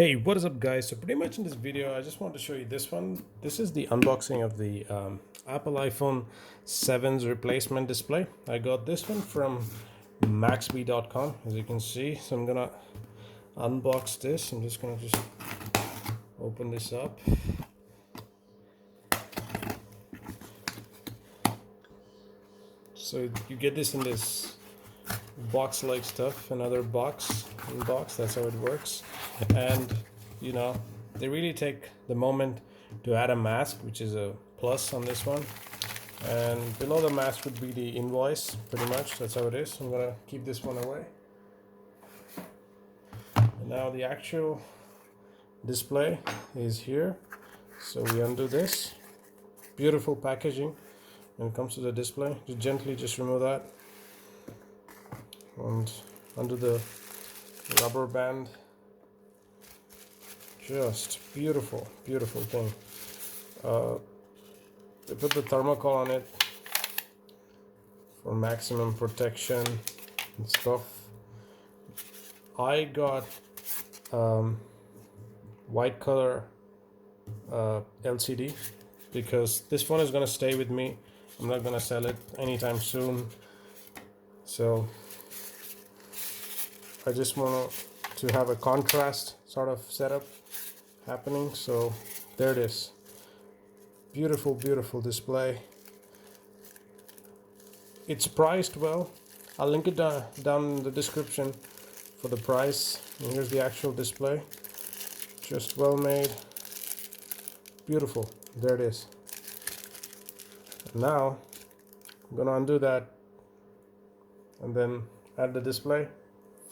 Hey, what is up, guys? So pretty much in this video I just want to show you this one. This is the unboxing of the Apple iPhone 7's replacement display. I got this one from maxb.com, as you can see. So I'm gonna unbox this. I'm just gonna open this up. So you get this in this box like stuff, another box in box. That's how it works. And you know, they really take the moment to add a mask, which is a plus on this one. And below the mask would be the invoice, pretty much. That's how it is. I'm gonna keep this one away. And now the actual display is here. So we undo this. Beautiful packaging when it comes to the display. Just remove that and undo the rubber band. Just beautiful thing. They put the thermocol on it for maximum protection and stuff. I got white color LCD because this phone is gonna stay with me. I'm not gonna sell it anytime soon, so I just want to have a contrast sort of setup happening. So there it is. Beautiful display. It's priced well. I'll link it down in the description for the price. And here's the actual display. Just well made. Beautiful. There it is. Now I'm gonna undo that and then add the display.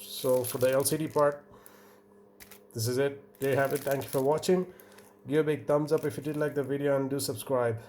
So for the LCD part, this is it. There you have it. Thank you for watching. Give a big thumbs up if you did like the video and do subscribe.